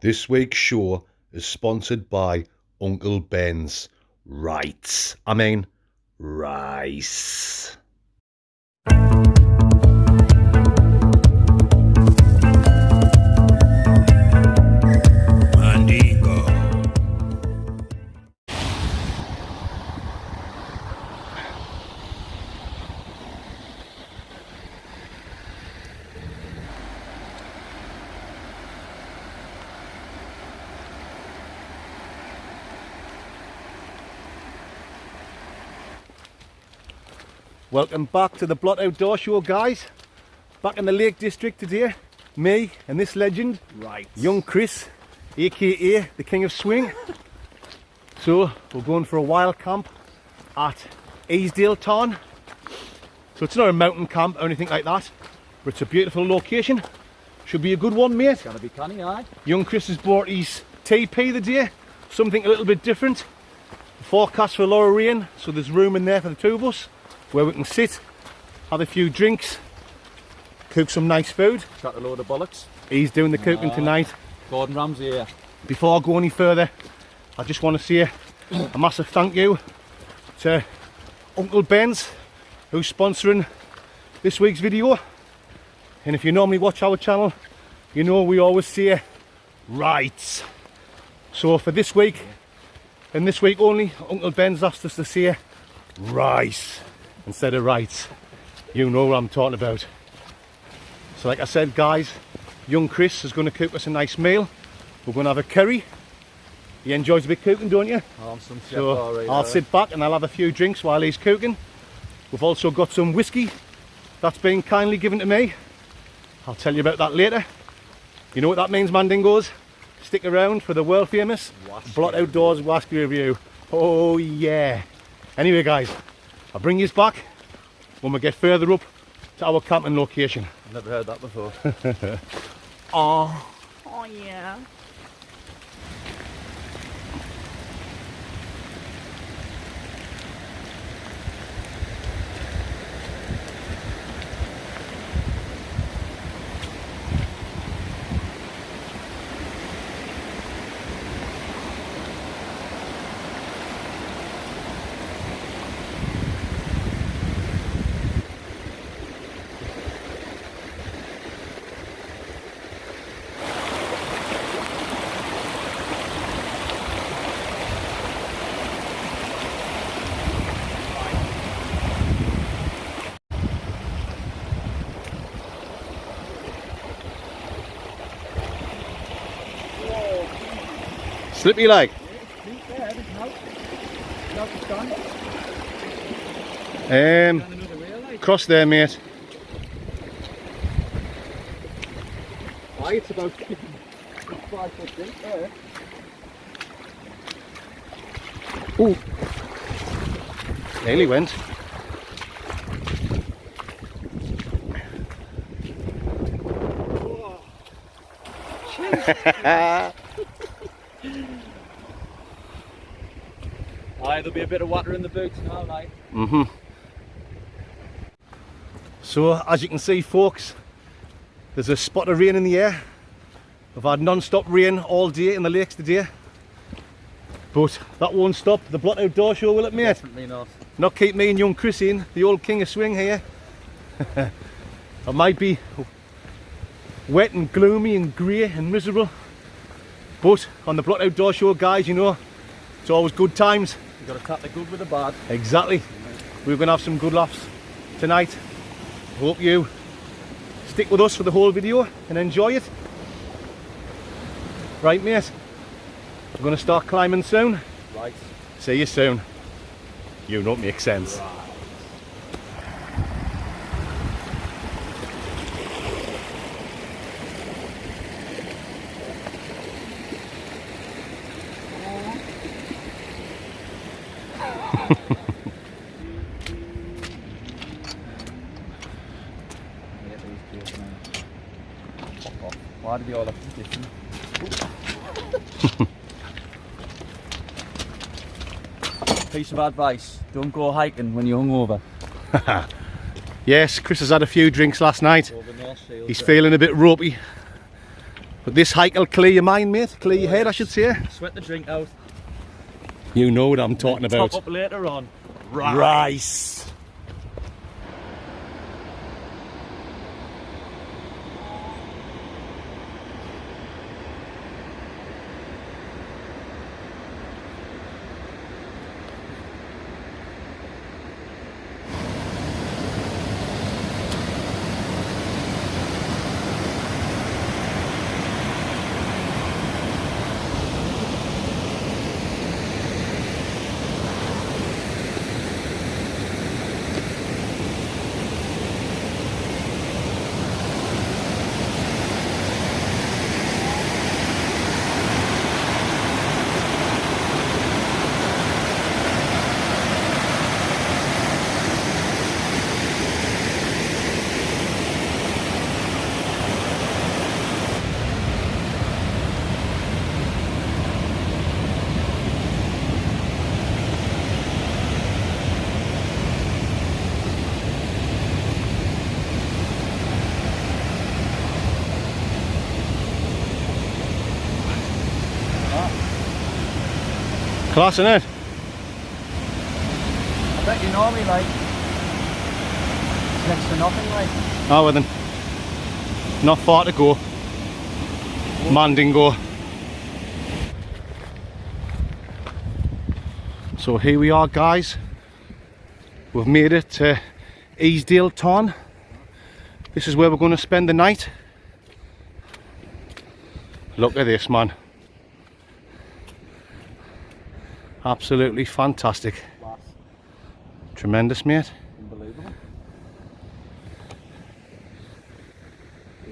This week's show is sponsored by Uncle Ben's Rice. Welcome back to the Blot Outdoor Show, guys. Back in the Lake District today, me and this legend, young Chris, aka the King of Swing. So we're going for a wild camp at Easedale Tarn. So it's not a mountain camp or anything like that, but it's a beautiful location. Should be a good one, mate. It's gonna be canny, aye. Young Chris has bought his TIPI today, something a little bit different. The forecast for a lot of rain, so there's room in there for the two of us, where we can sit, have a few drinks, cook some nice food. Chat a load of bollocks. He's doing the cooking tonight. Gordon Ramsay here. Before I go any further, I just want to say a massive thank you to Uncle Ben's, who's sponsoring this week's video. And if you normally watch our channel, you know we always say rights. So for this week, and this week only, Uncle Ben's asked us to say rice instead of rights. You know what I'm talking about. So like I said, guys, young Chris is going to cook us a nice meal. We're going to have a curry. He enjoys a bit cooking, don't you? Oh, I'm some chef, So alright, I'll sit back and I'll have a few drinks while he's cooking. We've also got some whiskey that's been kindly given to me. I'll tell you about that later. You know what that means, Mandingos? Stick around for the world famous Blot Outdoors Whisky review. Oh yeah. Anyway, guys, I'll bring you back when we get further up to our camping location. I've never heard that before. Oh yeah. Slippy like. Cross there, mate. Aye, it's about 5 foot deep there. Ooh. Nearly went. Aye, there'll be a bit of water in the boots now, mate. So as you can see, folks, there's a spot of rain in the air. We've had non-stop rain all day in the lakes today, but that won't stop the Blot Outdoor Show, will it, mate? Definitely not. Not keep me and young Chris in, the old King of Swing here. It might be wet and gloomy and grey and miserable, but on the Blot Outdoor Show, guys, you know, it's always good times. You've got to cut the good with the bad. Exactly. We're going to have some good laughs tonight. Hope you stick with us for the whole video and enjoy it. Right, mate, we're going to start climbing soon. Right. See you soon. You know it makes sense. Right. Why do they all have to be different? Piece of advice, don't go hiking when you're hungover. Yes, Chris has had a few drinks last night. Over North Shields, He's feeling a bit ropey. But this hike will clear your mind, mate. Clear your head, I should say. Sweat the drink out. You know what I'm talking about. Top up later on. Rice. Class, innit? I bet you normally like next to nothing like. Oh, well then. Not far to go. Mandingo. So here we are, guys. We've made it to Easedale Tarn. This is where we're going to spend the night. Look at this, man. Absolutely fantastic. Class. Tremendous, mate. Unbelievable.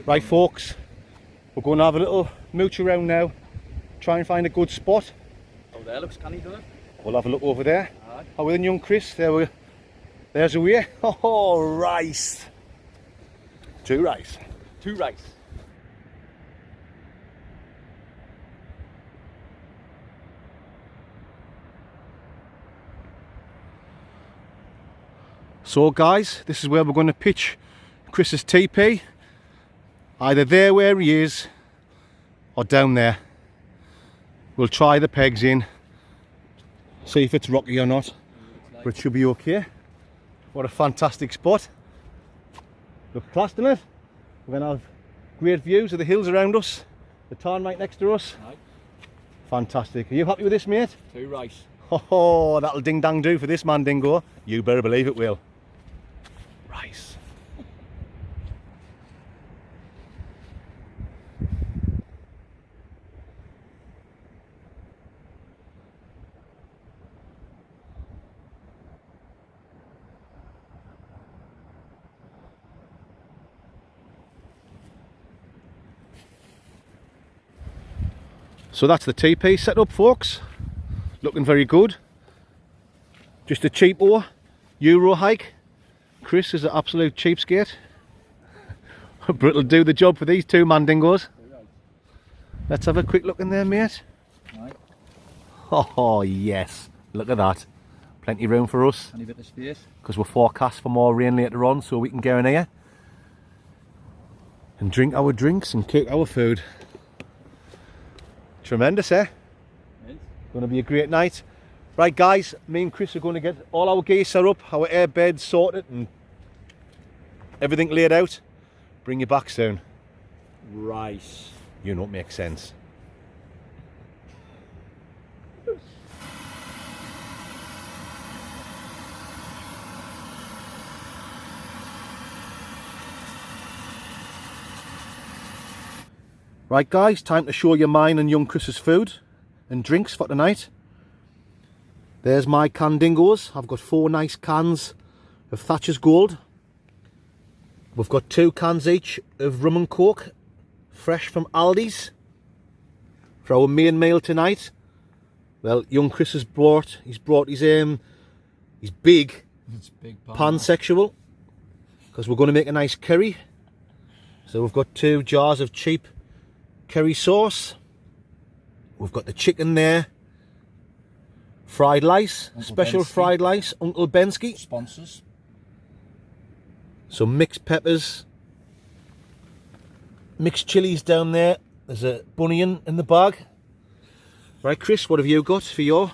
Right, folks, we're going to have a little mooch around now, try and find a good spot. Oh, there looks canny, doesn't it? We'll have a look over there. Aye. How are we, young Chris? There's a way. Oh, rice. 2 rice. 2 rice. So guys, this is where we're going to pitch Chris's TP. Either there where he is, or down there. We'll try the pegs in, see if it's rocky or not, but it should be okay. What a fantastic spot. Look class, doesn't it? We're going to have great views of the hills around us, the tarn right next to us. Aye. Fantastic. Are you happy with this, mate? 2 rice. Oh, that'll ding dang do for this man, Dingo. You better believe it will. Rice. So that's the TP set up, folks. Looking very good. Just a cheapo Euro hike. Chris is an absolute cheapskate. But it'll do the job for these 2 mandingos. Let's have a quick look in there, mate. Right. Oh yes, look at that. Plenty of room for us, Any bit of space. because we're forecast for more rain later on, so we can go in here and drink our drinks and cook our food. Tremendous, eh? Going to be a great night. Right guys, me and Chris are going to get all our gear set up, our air beds sorted and everything laid out. Bring you back soon. Rice. You know what makes sense. Right guys, time to show you mine and young Chris's food and drinks for tonight. There's my Candingos. I've got 4 nice cans of Thatcher's Gold. We've got 2 cans each of rum and coke, fresh from Aldi's, for our main meal tonight. Well, young Chris has brought his big It's big pansexual, because we're going to make a nice curry. So we've got 2 jars of cheap curry sauce. We've got the chicken there, fried lice, Uncle special Bensky. fried lice, Uncle Bensky. Sponsors. Some mixed peppers, mixed chilies down there, There's a bunion in the bag. Right, Chris, what have you got for your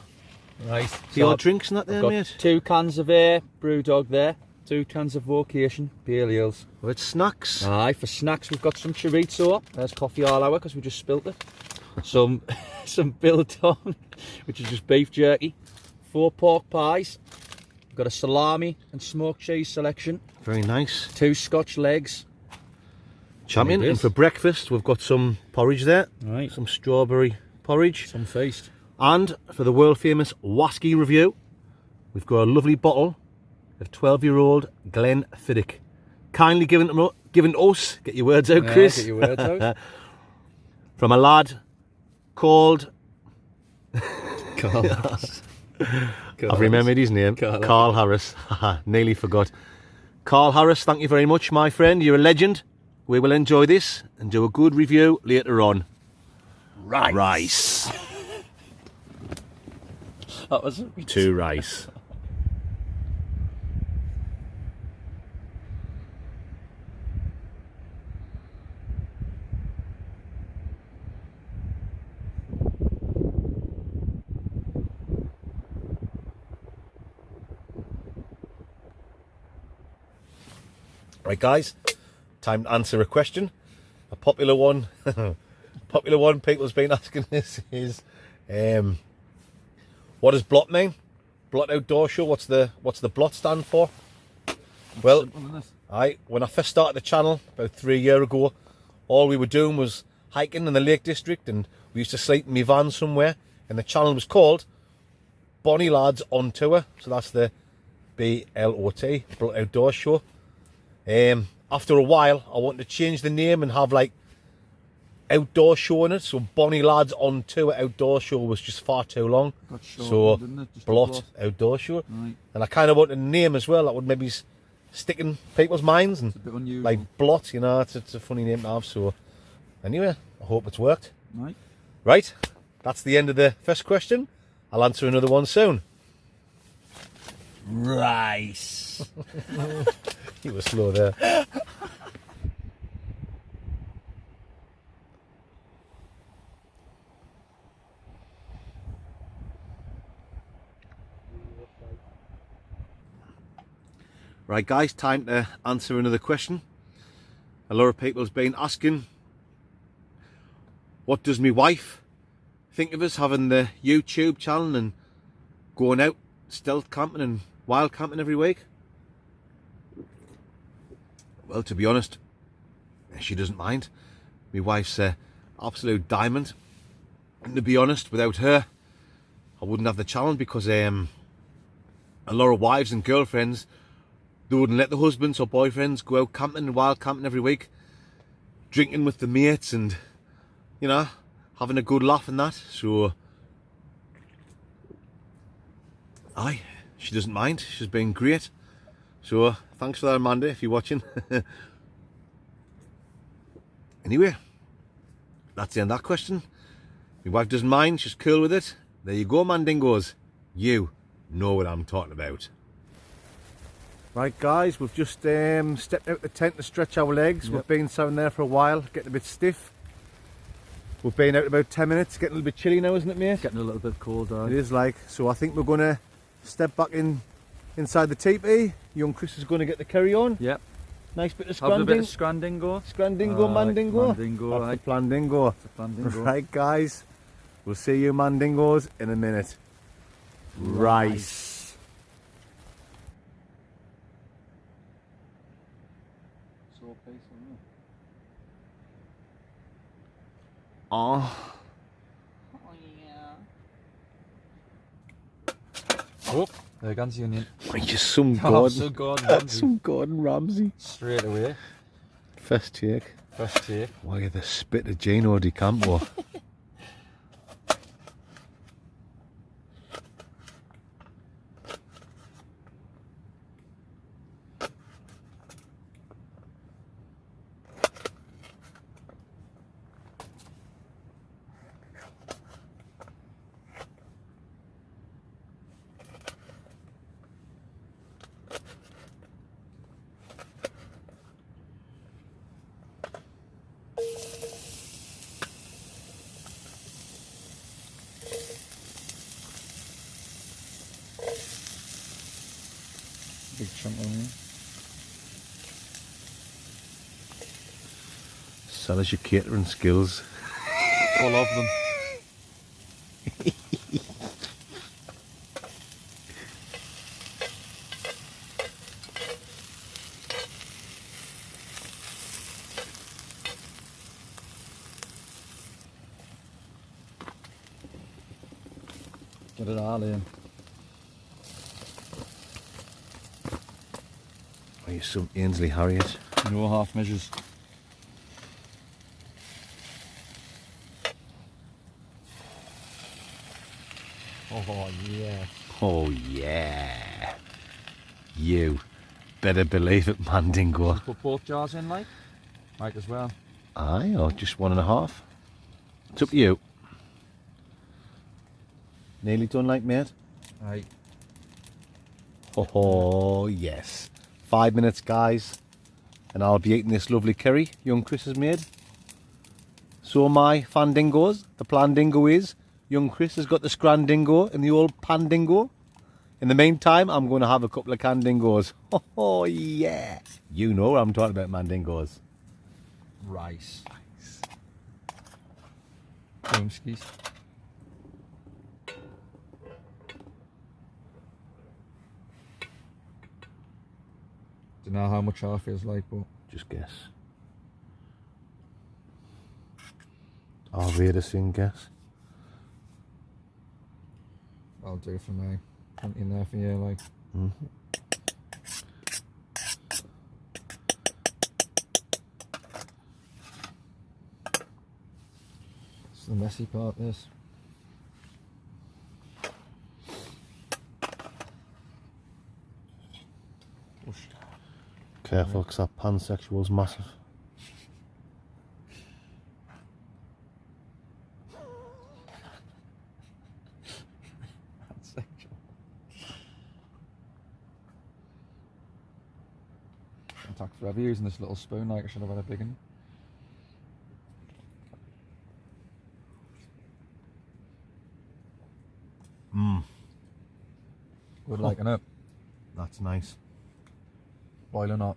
Right. drinks and that there, I've got mate? 2 cans of Brewdog there. 2 cans of Vocation Pale Ales. Well, it's snacks. Aye, for snacks we've got some chorizo. There's coffee all hour because we just spilt it. Some biltong, which is just beef jerky. 4 pork pies. We've got a salami and smoked cheese selection. Very nice. 2 Scotch legs. Champion. And for breakfast, we've got some porridge there. Right. Some strawberry porridge. Some feast. And for the world famous whisky review, we've got a lovely bottle of 12-year-old Glenfiddich. Kindly given to us, get your words out, Chris. Get your words out. From a lad called... I've remembered his name. Carl Harris. Nearly forgot. Carl Harris, thank you very much, my friend. You're a legend. We will enjoy this and do a good review later on. Rice. That was 2 rice. Right, guys, time to answer a question. A popular one. Popular one people's been asking this is, what does blot mean? Blot Outdoor Show. What's the blot stand for? Well, when I first started the channel about 3 years ago, all we were doing was hiking in the Lake District, and we used to sleep in my van somewhere, and the channel was called Bonnie Lads on Tour. So that's the BLOT, Blot Outdoor Show. After a while, I wanted to change the name and have like outdoor show in it. So Bonnie Lads on Tour Outdoor Show was just far too long. So Blot Outdoor Show. Right. And I kind of wanted a name as well that would maybe stick in people's minds, and like Blot, you know, it's a funny name to have. So anyway, I hope it's worked. Right, that's the end of the first question. I'll answer another one soon. rice. You were slow there. Right, guys, time to answer another question. A lot of people's been asking, what does my wife think of us having the YouTube channel and going out stealth camping and wild camping every week? Well, to be honest, she doesn't mind. My wife's an absolute diamond, and to be honest, without her I wouldn't have the channel, because a lot of wives and girlfriends, they wouldn't let the husbands or boyfriends go out camping and wild camping every week, drinking with the mates and, you know, having a good laugh and that. So aye, she doesn't mind. She's been great. So thanks for that, Amanda, if you're watching. Anyway, that's the end of that question. My wife doesn't mind, she's cool with it. There you go, Mandingos. You know what I'm talking about. Right, guys, we've just stepped out the tent to stretch our legs. Yep. We've been sitting there for a while, getting a bit stiff. We've been out about 10 minutes, getting a little bit chilly now, isn't it, mate? Getting a little bit cold, It is like, so I think we're going to step back inside the TIPI. Young Chris is going to get the curry on. Yep. Nice bit of Have a bit of scrandingo. Scrandingo, Mandingo. Mandingo, That's the plandingo. That's the plandingo. Right, guys, we'll see you Mandingos in a minute. Rice. Oh. Oh yeah. Oh, there goes the onion. Just some Oh, Gordon. so Gordon Ramsay. Some Gordon Ramsay. Straight away. First take. First take. Why are the spit of Gino Di Campo? Big chunk of onion. Sell us your catering skills. Full of them. Get it all in. Oh, you're some Ainsley Harriet. No half measures. Oh yeah. Oh yeah. You better believe it, Mandingo. Put both jars in, like? Might as well. Aye, or just 1.5. It's up to you. Nearly done, like, mate? Right. Oh yes. 5 minutes, guys, and I'll be eating this lovely curry young Chris has made. So my fandingos, the plandingo is, young Chris has got the scrandingo and the old pandingo. In the meantime, I'm going to have a couple of candingos. Oh yeah. You know what I'm talking about, mandingos. Rice. Boomskis. Don't know how much half feels like, but Just guess. I'll read us in guess. I'll do it for me. Plenty in there for you, like. It's the messy part, this. Careful, because that pansexual's massive. That's sexual. I'm tacked forever using this little spoon, like I should have had a big one. Good, like, innit? That's nice. Boil or not.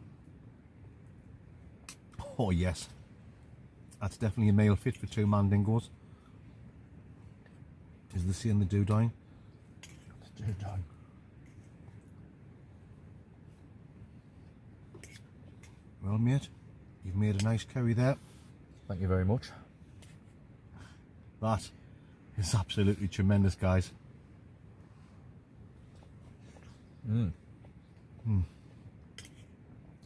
Oh yes. That's definitely a meal fit for 2 mandingos. Is the sea and the dewdine? Well, mate, you've made a nice curry there. Thank you very much. That is absolutely tremendous, guys.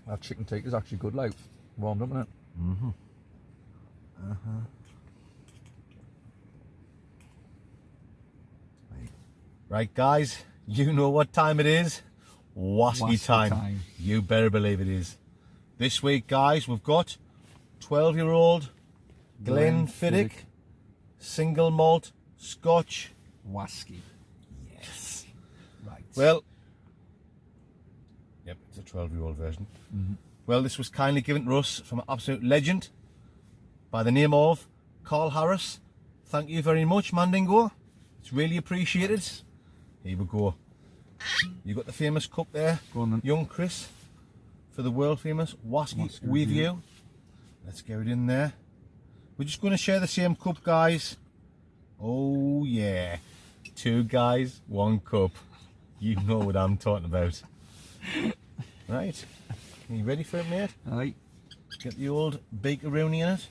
That chicken tikka is actually good, like, warmed up, isn't it? Right, guys, you know what time it is. Whisky time. You better believe it is. This week, guys, we've got 12-year-old Glenfiddich single malt Scotch Whisky. Yes. Right. Well, yep, it's a 12-year-old version. Well, this was kindly given to us from an absolute legend by the name of Carl Harris. Thank you very much, Mandingo. It's really appreciated. Here we go. You got the famous cup there, Go on then. young Chris, for the world famous whisky review. Let's get it in there. We're just going to share the same cup, guys. Oh yeah, 2 guys, 1 cup. You know what I'm talking about. Right, are you ready for it, mate? Aye. Get the old bakeroonie in it.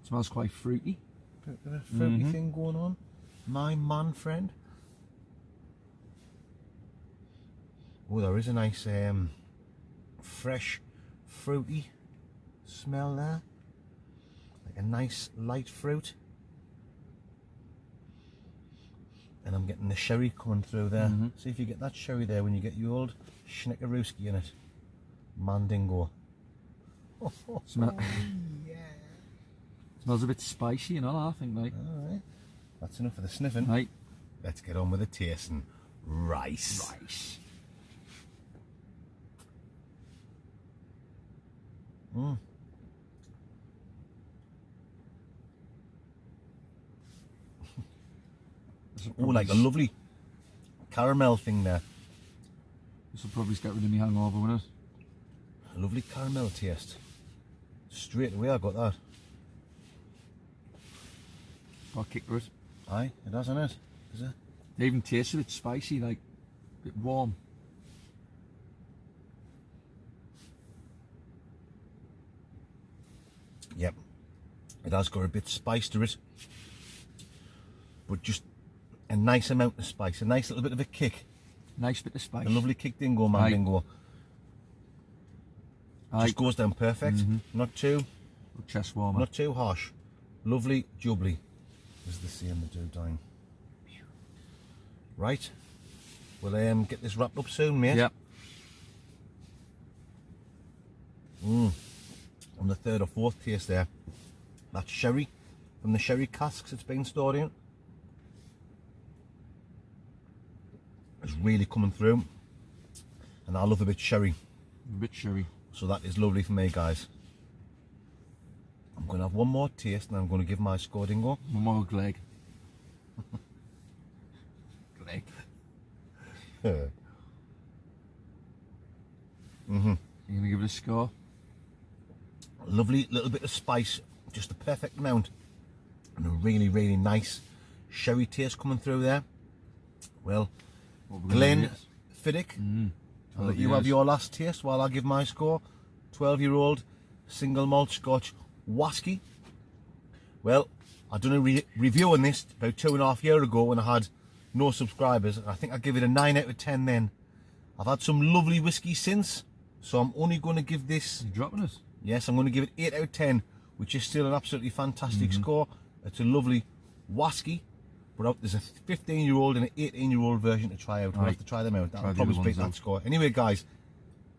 Smells quite fruity. Bit of a fruity thing going on. My man friend. Oh, there is a nice fresh fruity smell there. Like a nice light fruit. And I'm getting the sherry coming through there. See if you get that sherry there when you get your old Schnickerooski in it. Mandingo. Smell. Smells a bit spicy, you know, I think, like. Alright, that's enough of the sniffing. Right. Let's get on with the tasting. Rice. Rice. Oh, like a lovely caramel thing there. This will probably get rid of me hangover, won't it? A lovely caramel taste. Straight away I got that. Got a kick for it. Aye, it has, isn't it? Is it? They even taste a bit spicy, like a bit warm. Yep. It has got a bit of spice to it. But just a nice amount of spice. A nice little bit of a kick. Nice bit of spice. A lovely kick dingo, man, Aye. dingo. Aye. Just goes down perfect. Not too, Chest warmer. not too harsh. Lovely, jubbly. As the saying they do, dying. Right. We'll get this wrapped up soon, mate. Yep. On the third or fourth taste there. That's sherry from the sherry casks it's been stored in. It's really coming through. And I love a bit sherry. A bit sherry. So that is lovely for me, guys. I'm going to have one more taste and I'm going to give my score, dingo. One more Gleg. Gleg. Mhm. You gonna give it a score? Lovely little bit of spice, just the perfect amount. And a really, really nice sherry taste coming through there. Well, What we're gonna do Glenfiddich, I'll let 12 you have years. your last taste while I give my score. 12-year-old single malt Scotch whisky. Well, I done a review on this about 2.5 years ago when I had no subscribers. I think I give it a 9 out of 10 then. I've had some lovely whiskey since, so I'm only going to give this, You dropping it? yes, I'm going to give it 8 out of 10, which is still an absolutely fantastic score. It's a lovely whisky, but there's a 15-year-old and an 18-year-old version to try out. We'll have to try them out. That'll Try the probably other split ones that out. score. Anyway, guys,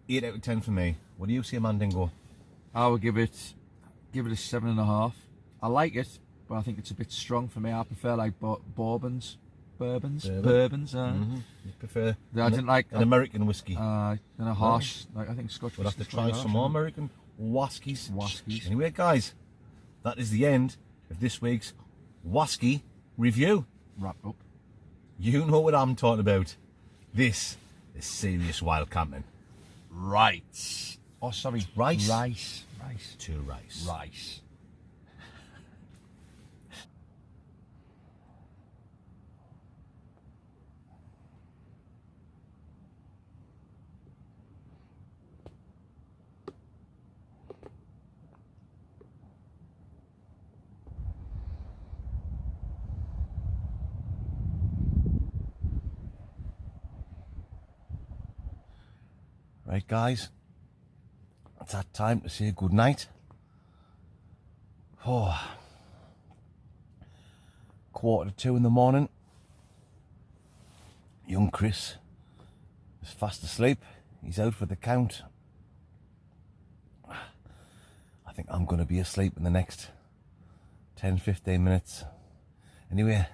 8 out of 10 for me. What do you say, Mandingo? I would give it a 7.5. I like it, but I think it's a bit strong for me. I prefer like bourbons. Bourbon. You prefer I didn't like an American whiskey? and a harsh. Like I think Scotch. We'll have to whisky's try quite some harsh, more isn't it? American whiskies. Whiskies. Anyway, guys, that is the end of this week's whiskey review. Wrapped up. You know what I'm talking about. This is serious wild camping. Right. Oh, sorry. Rice? Rice. To rice. Rice. Right, guys, it's that time to say good night. Oh, 1:45 in the morning. Young Chris is fast asleep. He's out for the count. I think I'm going to be asleep in the next 10-15 minutes. Anyway,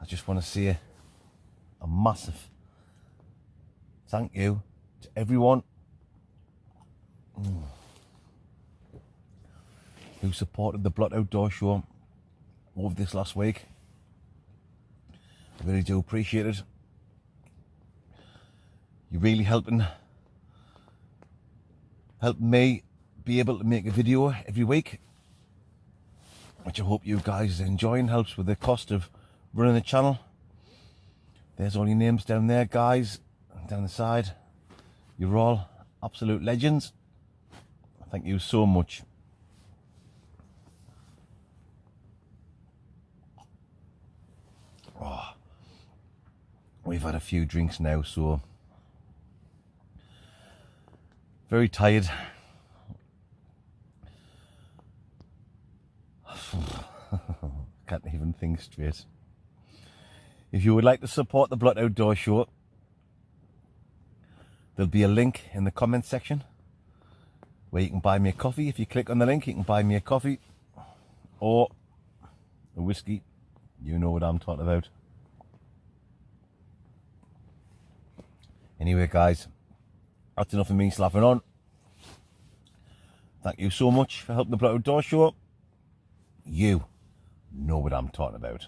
I just want to say a massive thank you to everyone who supported the Blot Outdoor Show over this last week. I really do appreciate it. You're really helping me be able to make a video every week, which I hope you guys are enjoying. Helps with the cost of running the channel. There's all your names down there, guys, down the side. You're all absolute legends. Thank you so much. Oh, we've had a few drinks now, so very tired. Can't even think straight. If you would like to support the Blot Outdoor Show, there'll be a link in the comment section where you can buy me a coffee. If you click on the link, you can buy me a coffee or a whiskey. You know what I'm talking about. Anyway, guys, that's enough of me slapping on. Thank you so much for helping the Blot Outdoor Show. You know what I'm talking about.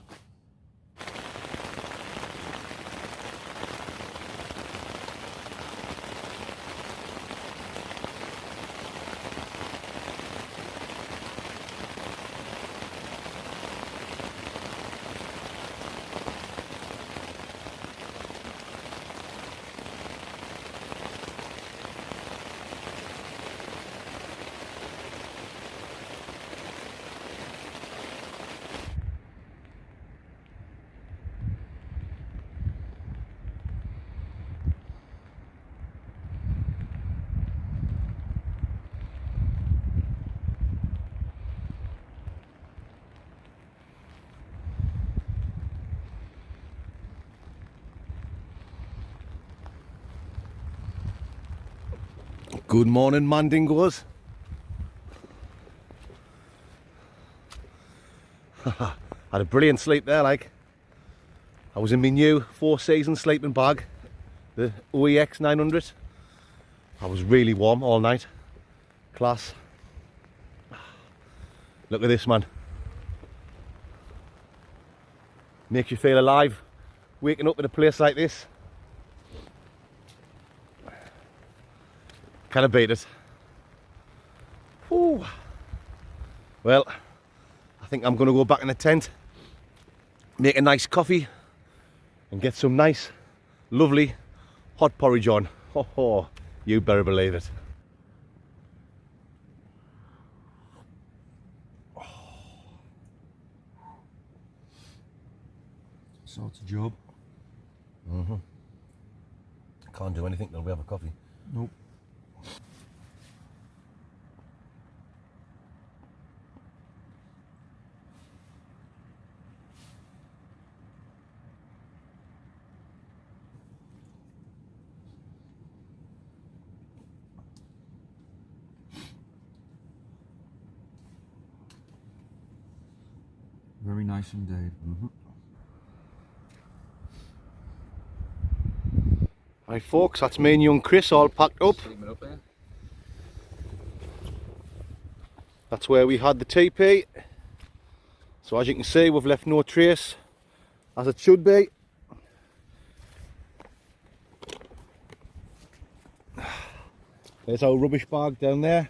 Good morning, Mandingos. Had a brilliant sleep there, like. I was in my new 4-season sleeping bag, the OEX 900. I was really warm all night. Class. Look at this, man. Makes you feel alive, waking up in a place like this. Can I beat it? Whew. Well, I think I'm going to go back in the tent, make a nice coffee, and get some nice, lovely hot porridge on. Oh, you better believe it. So it's a job. Can't do anything till we have a coffee. Nope. Very nice indeed. Right, folks, that's me and young Chris all packed up. That's where we had the TIPI. So as you can see, we've left no trace, as it should be. There's our rubbish bag down there.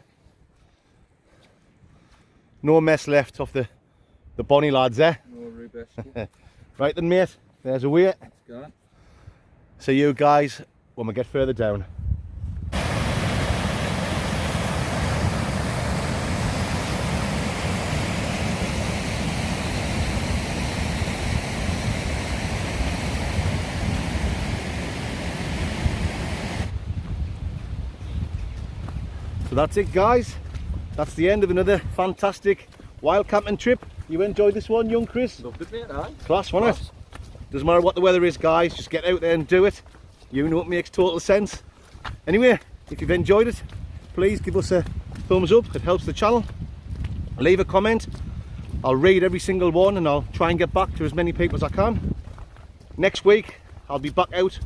No mess left off the bonny lads there. No rubbish. Right then, mate, there's a way. Let's go. See you guys when we get further down. So that's it, guys. That's the end of another fantastic wild camping trip. You enjoyed this one, young Chris? Loved it, mate, aye? Class, wasn't it? Doesn't matter what the weather is, guys, just get out there and do it. You know it makes total sense. Anyway, if you've enjoyed it, please give us a thumbs up, it helps the channel. Leave a comment, I'll read every single one and I'll try and get back to as many people as I can. Next week, I'll be back out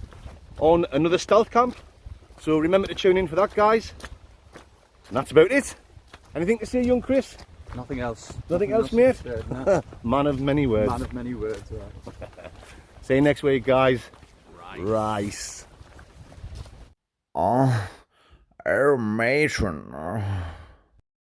on another stealth camp, so remember to tune in for that, guys. And that's about it. Anything to say, young Chris? Nothing else. Nothing else, mate? Said, no. Man of many words. Man of many words, right. See you next week, guys. Rice. Oh, our matron.